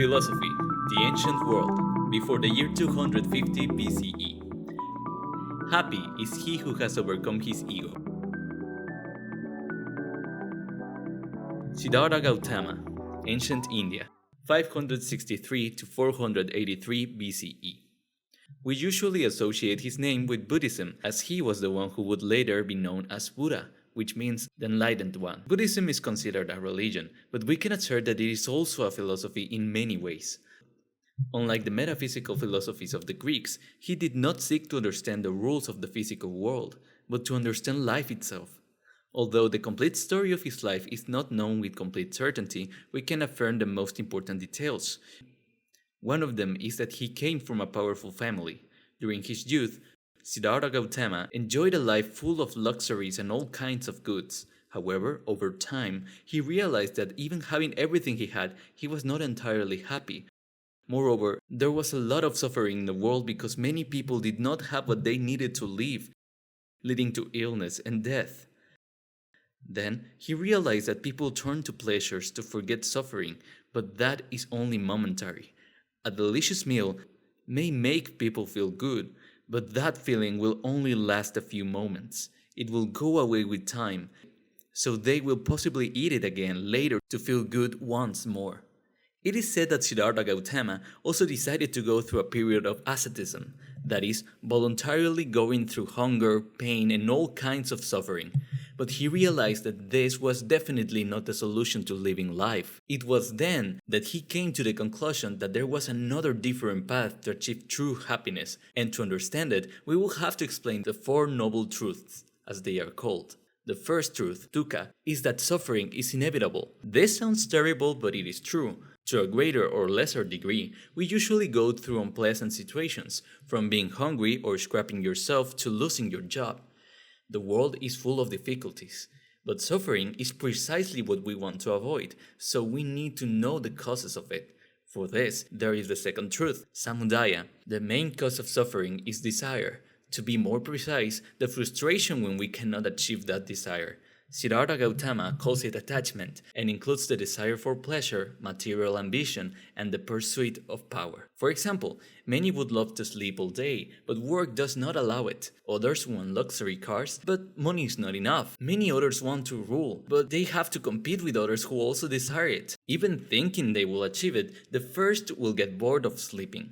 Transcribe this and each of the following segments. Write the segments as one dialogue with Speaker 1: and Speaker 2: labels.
Speaker 1: Philosophy, the ancient world, before the year 250 BCE. Happy is he who has overcome his ego. Siddharta Gautama, ancient India, 563 to 483 BCE. We usually associate his name with Buddhism, as he was the one who would later be known as Buddha, which means the enlightened one. Buddhism is considered a religion, but we can assert that it is also a philosophy in many ways. Unlike the metaphysical philosophies of the Greeks, he did not seek to understand the rules of the physical world, but to understand life itself. Although the complete story of his life is not known with complete certainty, we can affirm the most important details. One of them is that he came from a powerful family. During his youth, Siddharta Gautama enjoyed a life full of luxuries and all kinds of goods. However, over time, he realized that even having everything he had, he was not entirely happy. Moreover, there was a lot of suffering in the world because many people did not have what they needed to live, leading to illness and death. Then, he realized that people turn to pleasures to forget suffering, but that is only momentary. A delicious meal may make people feel good, but that feeling will only last a few moments. It will go away with time, so they will possibly eat it again later to feel good once more. It is said that Siddharta Gautama also decided to go through a period of asceticism, that is, voluntarily going through hunger, pain, and all kinds of suffering. But he realized that this was definitely not the solution to living life. It was then that he came to the conclusion that there was another different path to achieve true happiness, and to understand it, we will have to explain the Four Noble Truths, as they are called. The first truth, dukkha, is that suffering is inevitable. This sounds terrible, but it is true. To a greater or lesser degree, we usually go through unpleasant situations, from being hungry or scrapping yourself to losing your job. The world is full of difficulties, but suffering is precisely what we want to avoid, so we need to know the causes of it. For this, there is the second truth, samudaya. The main cause of suffering is desire. To be more precise, the frustration when we cannot achieve that desire. Siddharta Gautama calls it attachment and includes the desire for pleasure, material ambition, and the pursuit of power. For example, many would love to sleep all day, but work does not allow it. Others want luxury cars, but money is not enough. Many others want to rule, but they have to compete with others who also desire it. Even thinking they will achieve it, the first will get bored of sleeping.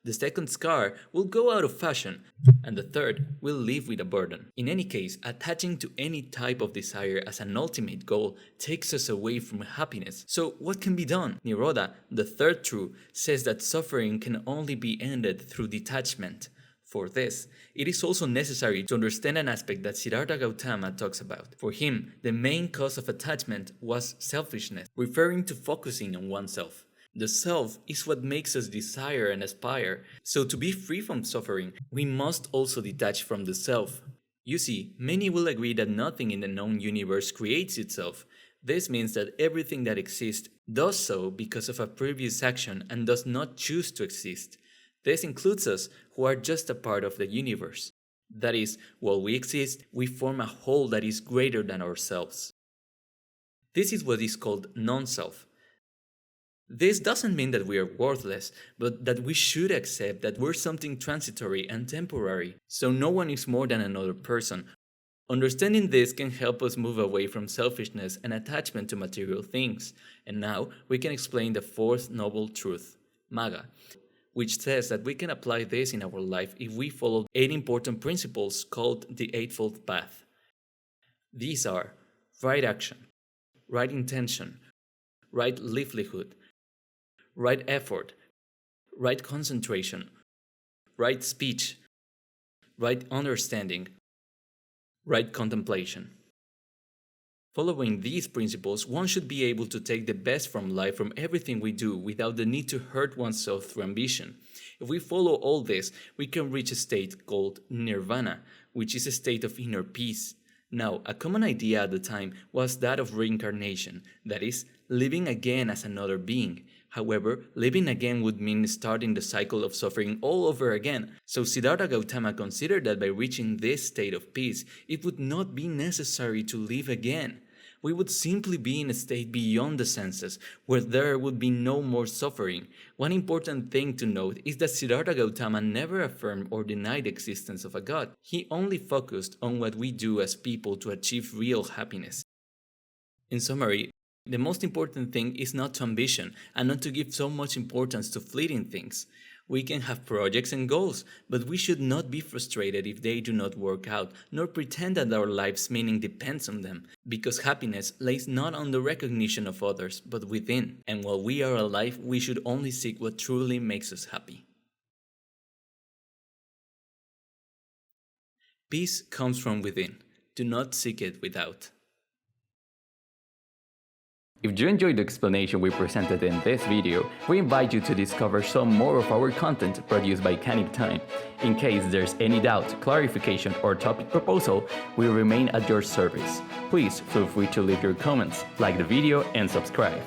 Speaker 1: The second's car will go out of fashion, and the third will live with a burden. In any case, attaching to any type of desire as an ultimate goal takes us away from happiness. So what can be done? Nirodha, the third truth, says that suffering can only be ended through detachment. For this, it is also necessary to understand an aspect that Siddharta Gautama talks about. For him, the main cause of attachment was selfishness, referring to focusing on oneself. The self is what makes us desire and aspire, so to be free from suffering, we must also detach from the self. You see, many will agree that nothing in the known universe creates itself. This means that everything that exists does so because of a previous action and does not choose to exist. This includes us, who are just a part of the universe. That is, while we exist, we form a whole that is greater than ourselves. This is what is called non-self. This doesn't mean that we are worthless, but that we should accept that we're something transitory and temporary, so no one is more than another person. Understanding this can help us move away from selfishness and attachment to material things. And now we can explain the fourth noble truth, magga, which says that we can apply this in our life if we follow 8 important principles called the Eightfold Path. These are right action, right intention, right livelihood, right effort, right concentration, right speech, right understanding, right contemplation. Following these principles, one should be able to take the best from life from everything we do without the need to hurt oneself through ambition. If we follow all this, we can reach a state called nirvana, which is a state of inner peace. Now, a common idea at the time was that of reincarnation, that is, living again as another being. However, living again would mean starting the cycle of suffering all over again, so Siddharta Gautama considered that by reaching this state of peace, it would not be necessary to live again. we would simply be in a state beyond the senses, where there would be no more suffering. One important thing to note is that Siddharta Gautama never affirmed or denied the existence of a god. He only focused on what we do as people to achieve real happiness. In summary, the most important thing is not to ambition and not to give so much importance to fleeting things. We can have projects and goals, but we should not be frustrated if they do not work out, nor pretend that our life's meaning depends on them, because happiness lays not on the recognition of others, but within, and while we are alive, we should only seek what truly makes us happy. Peace comes from within. Do not seek it without.
Speaker 2: If you enjoyed the explanation we presented in this video, we invite you to discover some more of our content produced by Canip Time. In case there's any doubt, clarification, or topic proposal, we remain at your service. Please feel free to leave your comments, like the video, and subscribe.